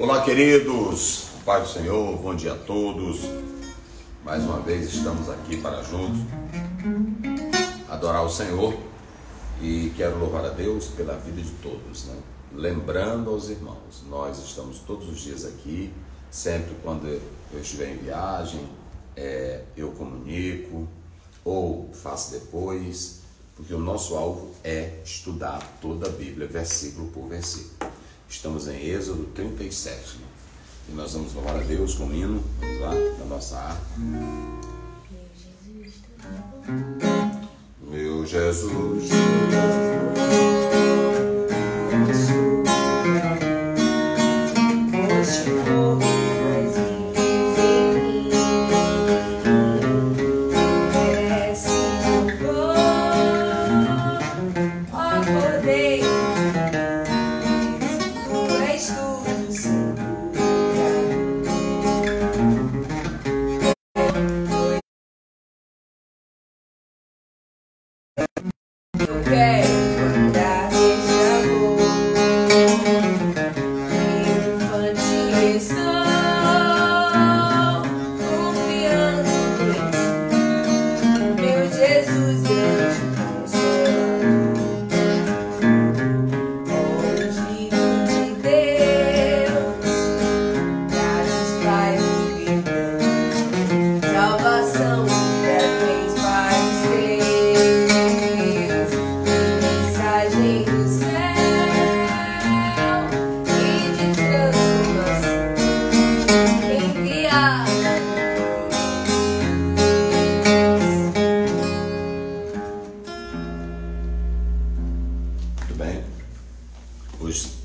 Olá, queridos, Pai do Senhor, bom dia a todos. Mais uma vez estamos aqui para juntos adorar o Senhor e quero louvar a Deus pela vida de todos, né? Lembrando aos irmãos, nós estamos todos os dias aqui, sempre quando eu estiver em viagem, eu comunico ou faço depois, porque o nosso alvo é estudar toda a Bíblia, versículo por versículo. Estamos em Êxodo 37, né? E nós vamos louvar a Deus com o hino, vamos lá, na nossa arte. Meu Jesus,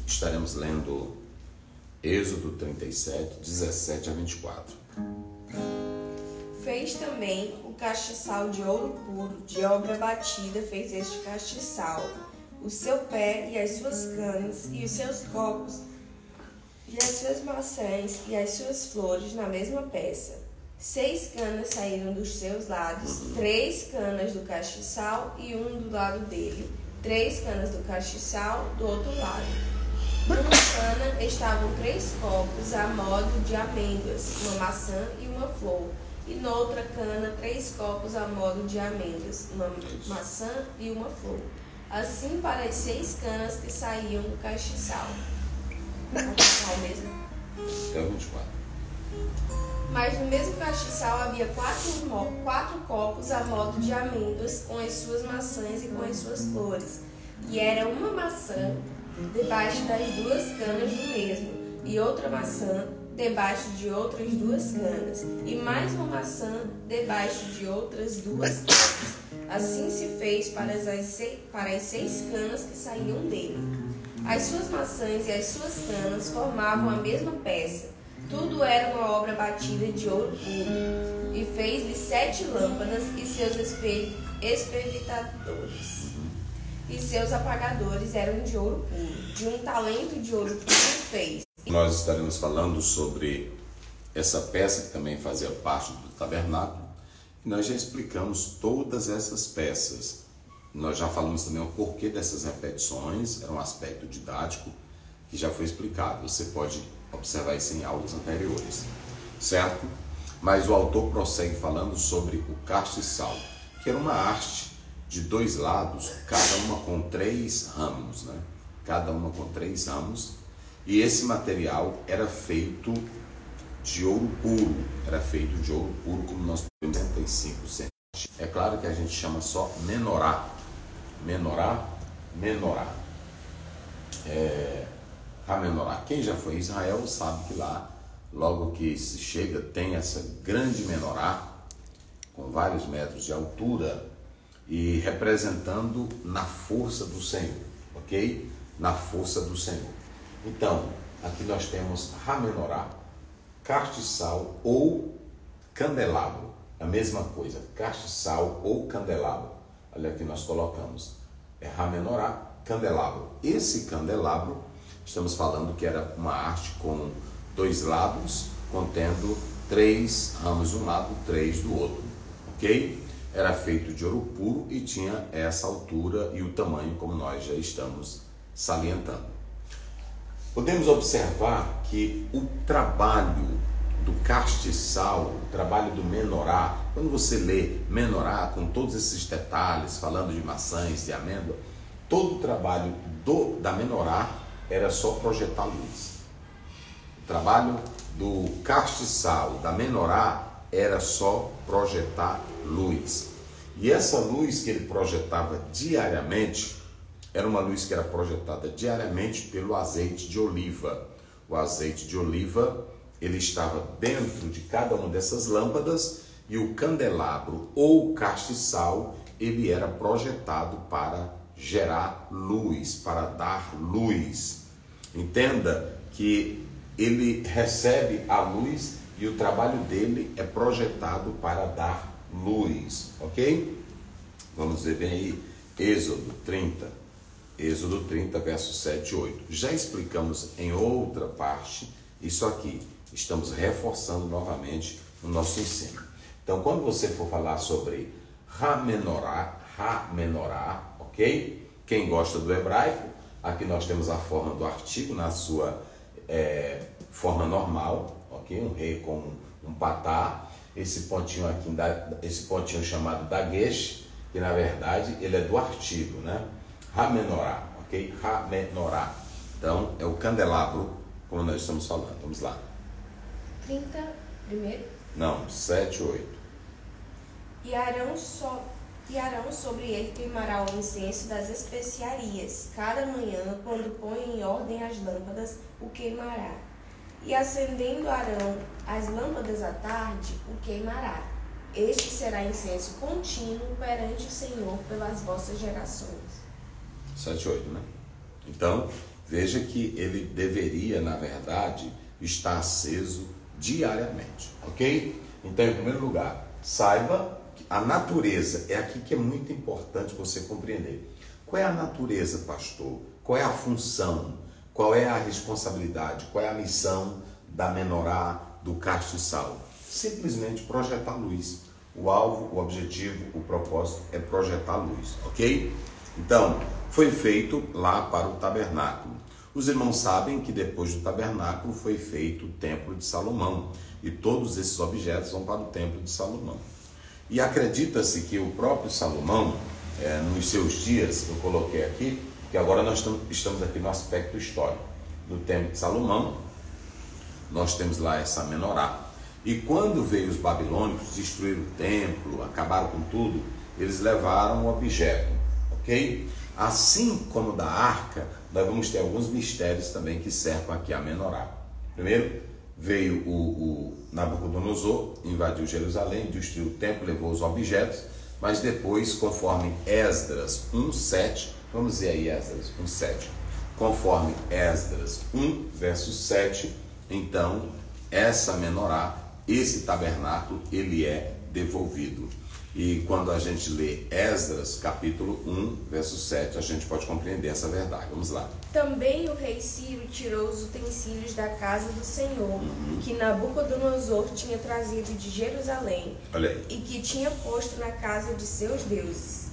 estaremos lendo Êxodo 37, 17 a 24. Fez também o castiçal de ouro puro, de obra batida fez este castiçal, o seu pé e as suas canas, e os seus copos, e as suas maçãs, e as suas flores na mesma peça. 6 canas saíram dos seus lados, 3 canas do castiçal e um do lado dele, 3 canas do castiçal do outro lado. Numa cana estavam 3 copos a modo de amêndoas, uma maçã e uma flor. E noutra cana 3 copos a modo de amêndoas, uma maçã e uma flor. Assim para as 6 canas que saíam do castiçal. Castiçal mesmo. Até o 24. Mas no mesmo castiçal havia 4 copos a modo de amêndoas, com as suas maçãs e com as suas flores. E era uma maçã debaixo das 2 canas do mesmo, e outra maçã debaixo de outras 2 canas, e mais uma maçã debaixo de outras 2 canas. Assim se fez para as 6 canas que saíam dele. As suas maçãs e as suas canas formavam a mesma peça. Tudo era uma obra batida de ouro puro. E fez-lhe 7 lâmpadas e seus espervitadores. E seus apagadores eram de ouro puro. De um talento de ouro puro fez. Nós estaremos falando sobre essa peça que também fazia parte do tabernáculo. E nós já explicamos todas essas peças. Nós já falamos também o porquê dessas repetições. Era um aspecto didático que já foi explicado. Você pode observar isso em aulas anteriores, certo? Mas o autor prossegue falando sobre o castiçal, que era uma haste de 2 lados, cada uma com 3 ramos, né? Cada uma com 3 ramos. E esse material era feito de ouro puro. Era feito de ouro puro, como nós temos 65 centímetros. É claro que a gente chama só menorá. Menorá. A menorá. Quem já foi em Israel sabe que lá, logo que se chega, tem essa grande menorá, com vários metros de altura, e representando na força do Senhor, ok? Na força do Senhor. Então, aqui nós temos Ramenorá, castiçal ou candelabro, a mesma coisa, castiçal ou candelabro. Olha aqui nós colocamos, é Ramenorá, candelabro. Esse candelabro, estamos falando que era uma haste com 2 lados, contendo 3 ramos de um lado, 3 do outro, ok? Era feito de ouro puro e tinha essa altura e o tamanho, como nós já estamos salientando. podemos observar que o trabalho do castiçal, o trabalho do menorá, quando você lê menorá com todos esses detalhes, falando de maçãs, de amêndoa, todo o trabalho da menorá era só projetar luz. O trabalho do castiçal, da menorá, era só projetar luz. E essa luz que ele projetava diariamente, era uma luz que era projetada diariamente pelo azeite de oliva. O azeite de oliva, ele estava dentro de cada uma dessas lâmpadas, e o candelabro ou castiçal, ele era projetado para gerar luz, para dar luz. Entenda que ele recebe a luz e o trabalho dele é projetado para dar luz, ok? Vamos ver bem aí, Êxodo 30, versos 7 e 8. Já explicamos em outra parte isso aqui. Estamos reforçando novamente o nosso ensino. Então, quando você for falar sobre Hamenorá, ok? Quem gosta do hebraico, aqui nós temos a forma do artigo na sua forma normal, ok? Um rei com um patá. Esse pontinho aqui, esse pontinho chamado dagesh, que na verdade ele é do artigo, né? Hamenorá, ok? Hamenorá. Então, é o candelabro, como nós estamos falando. Vamos lá. 30 primeiro? Não, 7, 8. E Arão sobre ele queimará o incenso das especiarias. Cada manhã, quando põe em ordem as lâmpadas, o queimará. E acendendo Arão as lâmpadas à tarde, o queimará. Este será incenso contínuo perante o Senhor pelas vossas gerações. 7, 8, né? Então, veja que ele deveria, na verdade, estar aceso diariamente, ok? Então, em primeiro lugar, saiba que a natureza, é aqui que é muito importante você compreender. Qual é a natureza, pastor? Qual é a função? Qual é a responsabilidade? Qual é a missão da menorá, do castiçal? Simplesmente projetar luz. O alvo, o objetivo, o propósito é projetar luz, ok? Então, foi feito lá para o tabernáculo. Os irmãos sabem que depois do tabernáculo foi feito o templo de Salomão. E todos esses objetos vão para o templo de Salomão. E acredita-se que o próprio Salomão, nos seus dias, eu coloquei aqui, que agora nós estamos aqui no aspecto histórico. No templo de Salomão, nós temos lá essa menorá. E quando veio os babilônicos, destruíram o templo, acabaram com tudo, eles levaram o objeto, ok? Assim como da arca, nós vamos ter alguns mistérios também que cercam aqui a menorá. Primeiro, veio o Nabucodonosor, invadiu Jerusalém, destruiu o templo, levou os objetos, mas depois, conforme Esdras 1:7, vamos ver aí Esdras 1:7, conforme Esdras 1, verso 7, então essa menorá, esse tabernáculo, ele é devolvido. E quando a gente lê Esdras, capítulo 1, verso 7, a gente pode compreender essa verdade. Vamos lá. Também o rei Ciro tirou os utensílios da casa do Senhor, que Nabucodonosor tinha trazido de Jerusalém, Olha aí. e que tinha posto na casa de seus deuses.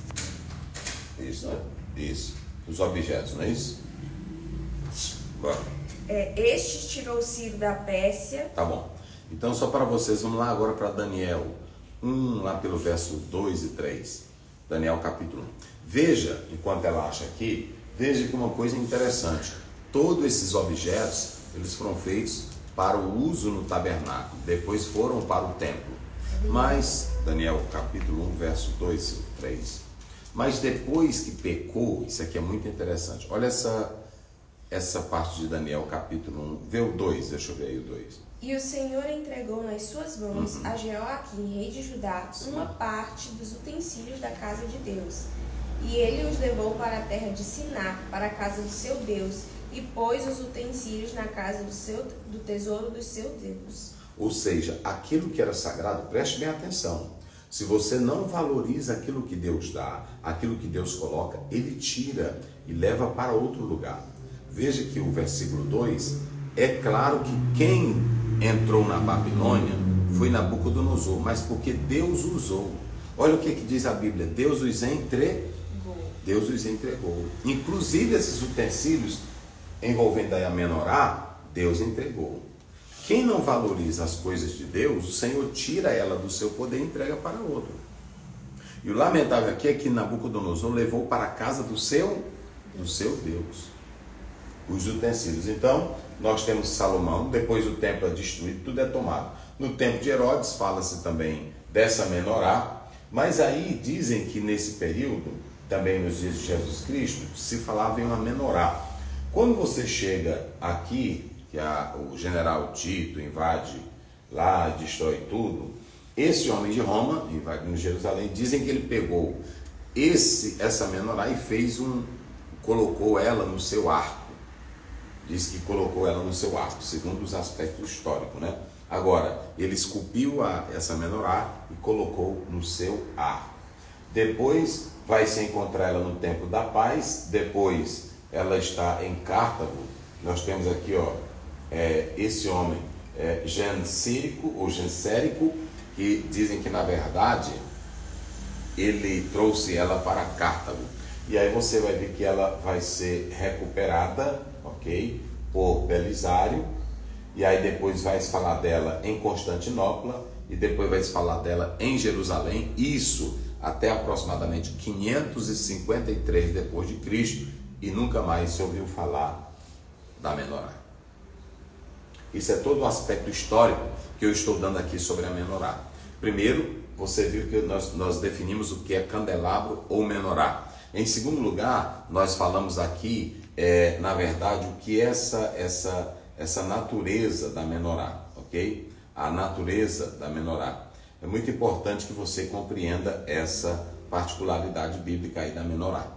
Isso, né? Isso. Os objetos, não é isso? Bora. Estes tirou Ciro da Pérsia. Tá bom. Então, só para vocês, vamos lá agora para Daniel 1, lá pelo verso 2 e 3. Daniel capítulo 1. Veja, enquanto ela acha aqui, veja que uma coisa interessante. Todos esses objetos, eles foram feitos para o uso no tabernáculo. Depois foram para o templo. Mas, Daniel capítulo 1, verso 2 e 3. Mas depois que pecou, isso aqui é muito interessante. Olha essa parte de Daniel capítulo 1. Vê o 2, deixa eu ver aí o 2. E o Senhor entregou nas suas mãos a Jeoaquim, rei de Judá, uma parte dos utensílios da casa de Deus. E ele os levou para a terra de Siná, para a casa do seu Deus, e pôs os utensílios na casa do tesouro dos seus Deus. Ou seja, aquilo que era sagrado, preste bem atenção. Se você não valoriza aquilo que Deus dá, aquilo que Deus coloca, ele tira e leva para outro lugar. Veja que o versículo 2, é claro que quem entrou na Babilônia foi Nabucodonosor, mas porque Deus usou. Olha o que diz a Bíblia, Deus os entregou. Inclusive esses utensílios envolvendo aí a menorá, Deus entregou. Quem não valoriza as coisas de Deus, o Senhor tira ela do seu poder e entrega para outro. E o lamentável aqui é que Nabucodonosor levou para a casa do seu Deus os utensílios. Então, nós temos Salomão, depois o templo é destruído, tudo é tomado. No tempo de Herodes fala-se também dessa menorá, mas aí dizem que nesse período, também nos dias de Jesus Cristo, se falava em uma menorá. Quando você chega aqui, que o general Tito invade lá, destrói tudo, esse homem de Roma, invadindo Jerusalém, dizem que ele pegou essa menorá e colocou ela no seu arco. Diz que colocou ela no seu arco, segundo os aspectos históricos, né? Agora, ele esculpiu essa menorá e colocou no seu arco. Depois vai se encontrar ela no Templo da Paz, depois ela está em Cartago. Nós temos aqui, esse homem Gensérico, que dizem que na verdade ele trouxe ela para Cartago. E aí você vai ver que ela vai ser recuperada, ok, por Belisário. E aí depois vai se falar dela em Constantinopla e depois vai se falar dela em Jerusalém. Isso até aproximadamente 553 depois de Cristo, e nunca mais se ouviu falar da menorá. Isso é todo o aspecto histórico que eu estou dando aqui sobre a menorá. Primeiro, você viu que nós definimos o que é candelabro ou menorá. Em segundo lugar, nós falamos aqui, na verdade, o que é essa natureza da menorá, ok? A natureza da menorá. É muito importante que você compreenda essa particularidade bíblica aí da menorá.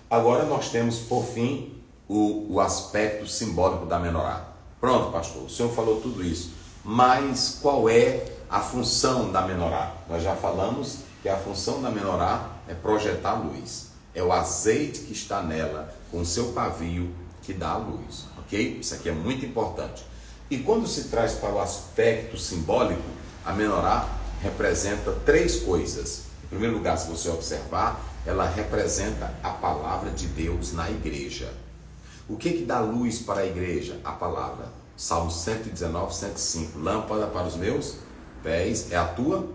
Agora nós temos, por fim, o aspecto simbólico da menorá. Pronto, pastor, o senhor falou tudo isso, mas qual é a função da menorá? Nós já falamos que a função da menorá é projetar luz. É o azeite que está nela, com o seu pavio, que dá a luz, ok? Isso aqui é muito importante. E quando se traz para o aspecto simbólico, a menorá representa três coisas. Em primeiro lugar, se você observar, ela representa a palavra de Deus na igreja. O que dá luz para a igreja? A palavra. Salmo 119, 105. Lâmpada para os meus pés é a tua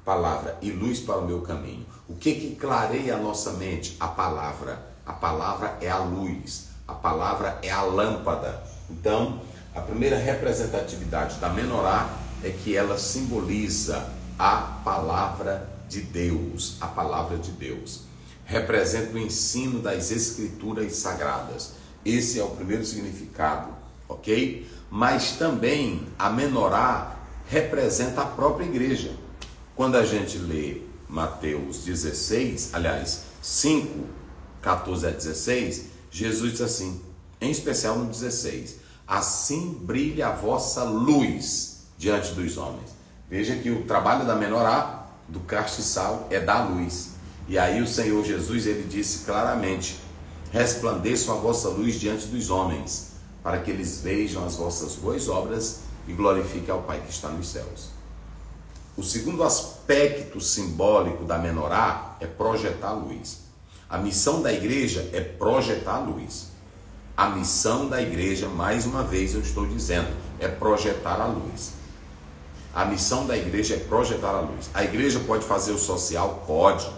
palavra e luz para o meu caminho. O que clareia a nossa mente? A palavra. A palavra é a luz. A palavra é a lâmpada. Então, a primeira representatividade da menorá é que ela simboliza a palavra de Deus. A palavra de Deus. Representa o ensino das escrituras sagradas. Esse é o primeiro significado, ok? Mas também a menorá representa a própria igreja. Quando a gente lê Mateus 16, aliás, 5, 14 a 16, Jesus diz assim, em especial no 16, assim brilha a vossa luz diante dos homens. Veja que o trabalho da menorá, do castiçal, é dar luz. E aí o Senhor Jesus, ele disse claramente, resplandeçam a vossa luz diante dos homens, para que eles vejam as vossas boas obras e glorifiquem ao Pai que está nos céus. O segundo aspecto simbólico da menorá é projetar a luz. A missão da igreja é projetar a luz. A missão da igreja, mais uma vez eu estou dizendo, é projetar a luz. A missão da igreja é projetar a luz. A igreja pode fazer o social? Pode.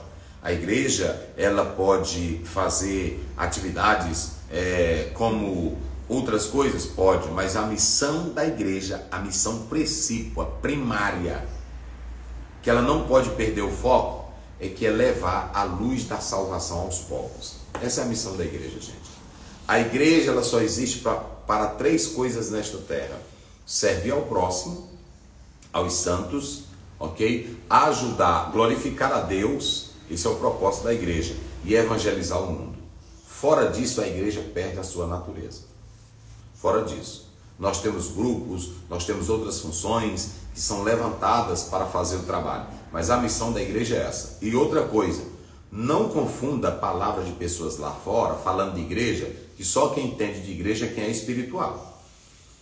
A igreja, ela pode fazer atividades como outras coisas? Pode. Mas a missão da igreja, a missão principal, primária, que ela não pode perder o foco, é que é levar a luz da salvação aos povos. Essa é a missão da igreja, gente. A igreja, ela só existe para três coisas nesta terra: servir ao próximo, aos santos, ok? Ajudar, glorificar a Deus, esse é o propósito da igreja, e evangelizar o mundo. Fora disso, a igreja perde a sua natureza. Fora disso, nós temos grupos, nós temos outras funções que são levantadas para fazer o trabalho, mas a missão da igreja é essa. E outra coisa, não confunda a palavra de pessoas lá fora, falando de igreja, que só quem entende de igreja é quem é espiritual.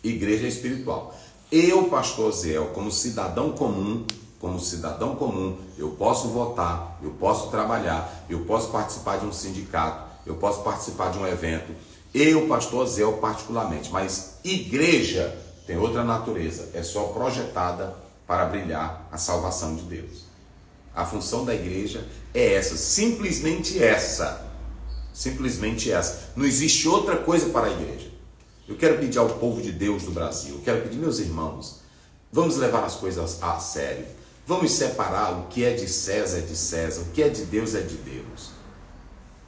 Igreja é espiritual. Eu, pastor Zéel, como cidadão comum, eu posso votar, eu posso trabalhar, eu posso participar de um sindicato, eu posso participar de um evento, Eu, pastor Zé, particularmente, mas igreja tem outra natureza, é só projetada para brilhar a salvação de Deus. A função da igreja é essa, simplesmente essa. Simplesmente essa. Não existe outra coisa para a igreja. Eu quero pedir ao povo de Deus do Brasil, eu quero pedir, meus irmãos, vamos levar as coisas a sério. Vamos separar o que é de César, o que é de Deus é de Deus.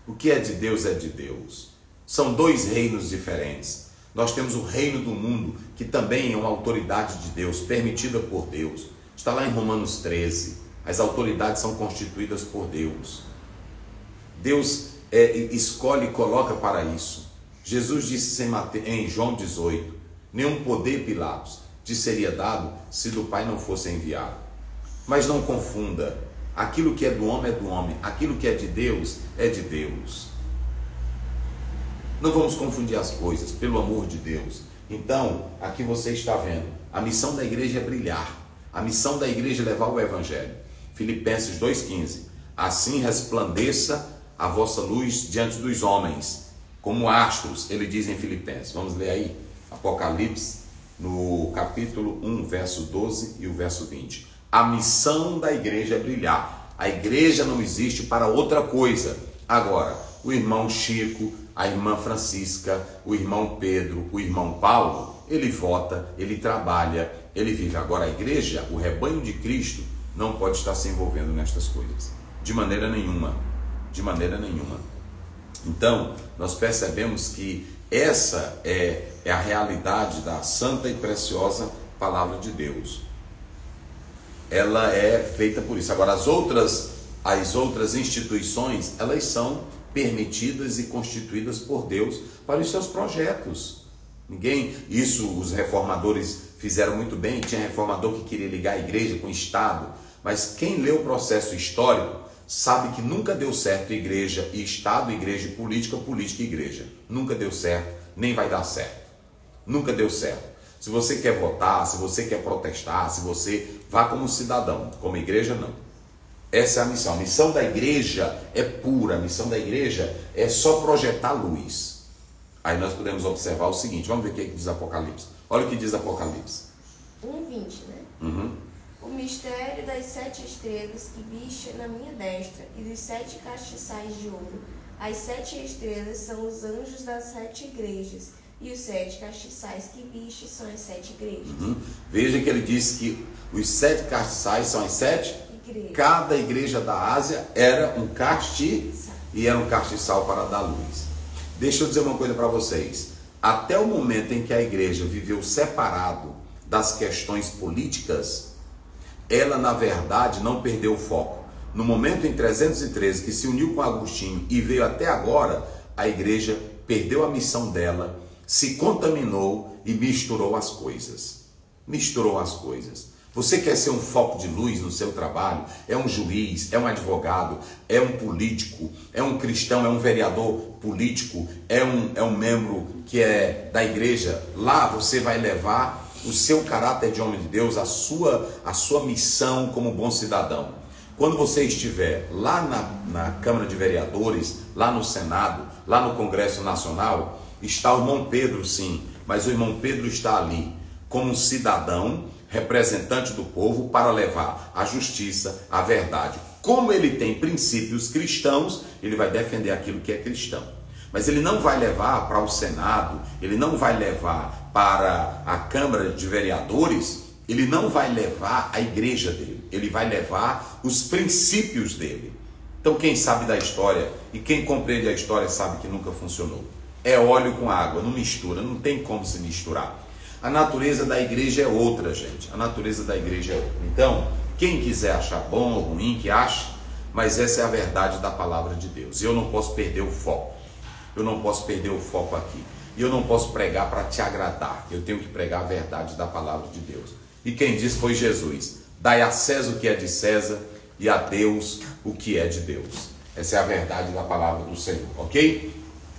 O que é de Deus é de Deus. São dois reinos diferentes. Nós temos o reino do mundo, que também é uma autoridade de Deus, permitida por Deus. Está lá em Romanos 13. As autoridades são constituídas por Deus. Deus escolhe e coloca para isso. Jesus disse em João 18, nenhum poder, Pilatos, te seria dado se do Pai não fosse enviado. Mas não confunda, aquilo que é do homem, aquilo que é de Deus é de Deus. Não vamos confundir as coisas, pelo amor de Deus. Então, aqui você está vendo, a missão da igreja é brilhar, a missão da igreja é levar o evangelho. Filipenses 2,15, assim resplandeça a vossa luz diante dos homens, como astros, ele diz em Filipenses. Vamos ler aí, Apocalipse, no capítulo 1, verso 12 e o verso 20. A missão da igreja é brilhar. A igreja não existe para outra coisa. Agora, o irmão Chico, a irmã Francisca, o irmão Pedro, o irmão Paulo, ele vota, ele trabalha, ele vive. Agora a igreja, o rebanho de Cristo, não pode estar se envolvendo nestas coisas. De maneira nenhuma. De maneira nenhuma. Então, nós percebemos que essa é a realidade da santa e preciosa palavra de Deus. Ela é feita por isso. Agora, as outras instituições, elas são permitidas e constituídas por Deus para os seus projetos. Isso os reformadores fizeram muito bem. Tinha reformador que queria ligar a igreja com o Estado, mas quem lê o processo histórico sabe que nunca deu certo igreja e Estado, igreja e política, política e igreja. Nunca deu certo, nem vai dar certo. Nunca deu certo. Se você quer votar, se você quer protestar, se você vá como cidadão, como igreja, não. Essa é a missão. A missão da igreja é pura, a missão da igreja é só projetar luz. Aí nós podemos observar o seguinte, vamos ver o que diz Apocalipse. Olha o que diz Apocalipse. 1:20, né? Uhum. O mistério das 7 estrelas que viste na minha destra e dos 7 castiçais de ouro. As 7 estrelas são os anjos das 7 igrejas e os 7 castiçais que viste são as 7 igrejas. Uhum. Veja que ele diz que os 7 castiçais são as 7 igrejas. Cada igreja da Ásia era um castiçal e era um castiçal para dar luz. Deixa eu dizer uma coisa para vocês. Até o momento em que a igreja viveu separado das questões políticas, ela, na verdade, não perdeu o foco. No momento em 313, que se uniu com Agostinho e veio até agora, a igreja perdeu a missão dela, se contaminou e misturou as coisas. Misturou as coisas. Você quer ser um foco de luz no seu trabalho? É um juiz, é um advogado, é um político, é um cristão, é um vereador político, é um membro que é da igreja. Lá você vai levar o seu caráter de homem de Deus, a sua missão como bom cidadão. Quando você estiver lá na Câmara de Vereadores, lá no Senado, lá no Congresso Nacional, está o irmão Pedro, sim, mas o irmão Pedro está ali como um cidadão, representante do povo, para levar a justiça, a verdade. Como ele tem princípios cristãos, ele vai defender aquilo que é cristão. Mas ele não vai levar para o Senado, ele não vai levar para a Câmara de Vereadores, ele não vai levar a igreja dele, ele vai levar os princípios dele. Então quem sabe da história e quem compreende a história sabe que nunca funcionou. É óleo com água, não mistura, não tem como se misturar. A natureza da igreja é outra, gente. A natureza da igreja é outra. Então, quem quiser achar bom ou ruim, que ache, mas essa é a verdade da palavra de Deus. E eu não posso perder o foco. Eu não posso perder o foco aqui. E eu não posso pregar para te agradar. Eu tenho que pregar a verdade da palavra de Deus. E quem disse foi Jesus. Dai a César o que é de César e a Deus o que é de Deus. Essa é a verdade da palavra do Senhor, ok?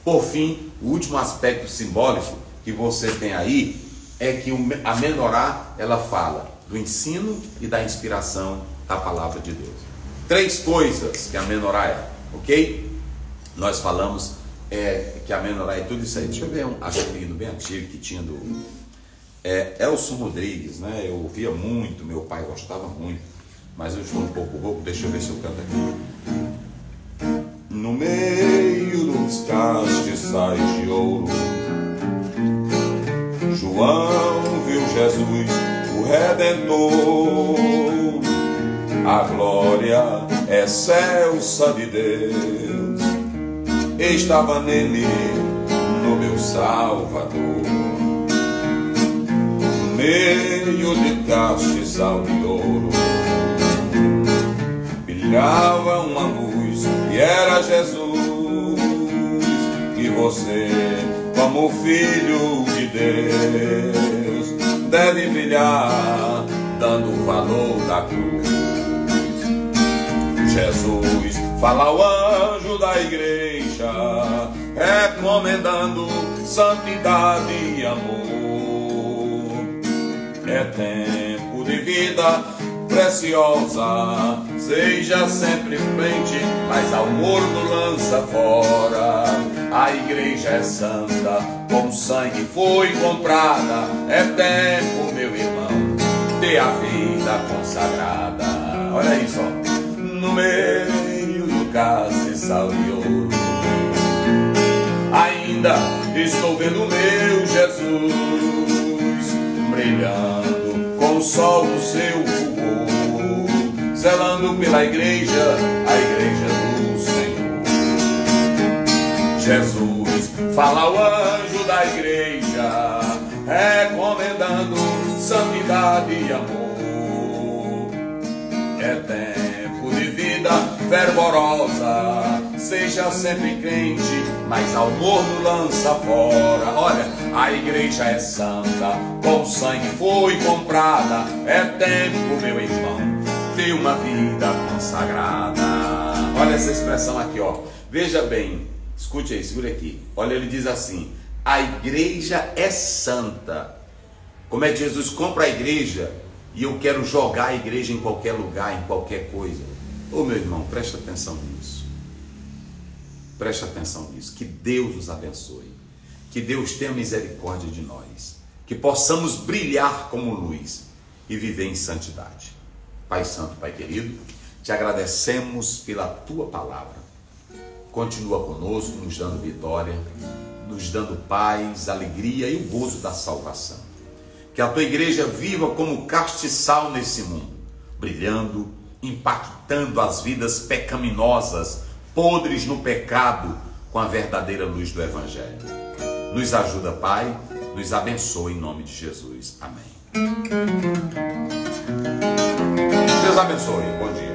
Por fim, o último aspecto simbólico que você tem aí é que a menorá, ela fala do ensino e da inspiração da palavra de Deus. 3 coisas que a menorá é, ok? Nós falamos que a menorá e tudo isso aí. Deixa eu ver acho que bem antigo que tinha do Elson Rodrigues, né? Eu ouvia muito, meu pai gostava muito, mas eu estou um pouco rouco, deixa eu ver se eu canto aqui. No meio dos castiçais de ouro, João viu Jesus, o Redentor. A glória excelsa de Deus estava nele, no meu Salvador. No meio de castiçal de ouro brilhava uma luz e era Jesus. E você, como filho de Deus, deve brilhar dando o valor da cruz. Jesus fala ao anjo da igreja, recomendando santidade e amor. É tempo de vida preciosa, seja sempre frente, mas ao morno lança fora. A igreja é santa, com sangue foi comprada. É tempo, meu irmão, de a vida consagrada. Olha isso, ó. No meio do castiçal de ouro, ainda estou vendo meu Jesus brilhando com o sol do seu fulgor, zelando pela igreja, a igreja do Senhor. Jesus fala ao anjo da igreja, recomendando santidade e amor. É tempo de vida fervorosa, seja sempre crente, mas ao morno lança fora. Olha, a igreja é santa, com sangue foi comprada. É tempo, meu irmão, de uma vida consagrada. Olha essa expressão aqui, ó. Veja bem, escute aí, segura aqui. Olha, ele diz assim: a igreja é santa. Como é que Jesus compra a igreja e eu quero jogar a igreja em qualquer lugar, em qualquer coisa? Ô meu irmão, preste atenção nisso. Preste atenção nisso. Que Deus nos abençoe. Que Deus tenha misericórdia de nós. Que possamos brilhar como luz e viver em santidade. Pai Santo, Pai querido, te agradecemos pela tua palavra. Continua conosco, nos dando vitória, nos dando paz, alegria e o gozo da salvação. Que a tua igreja viva como castiçal nesse mundo, brilhando, impactando as vidas pecaminosas, podres no pecado, com a verdadeira luz do Evangelho. Nos ajuda, Pai, nos abençoe em nome de Jesus. Amém. Deus abençoe. Bom dia.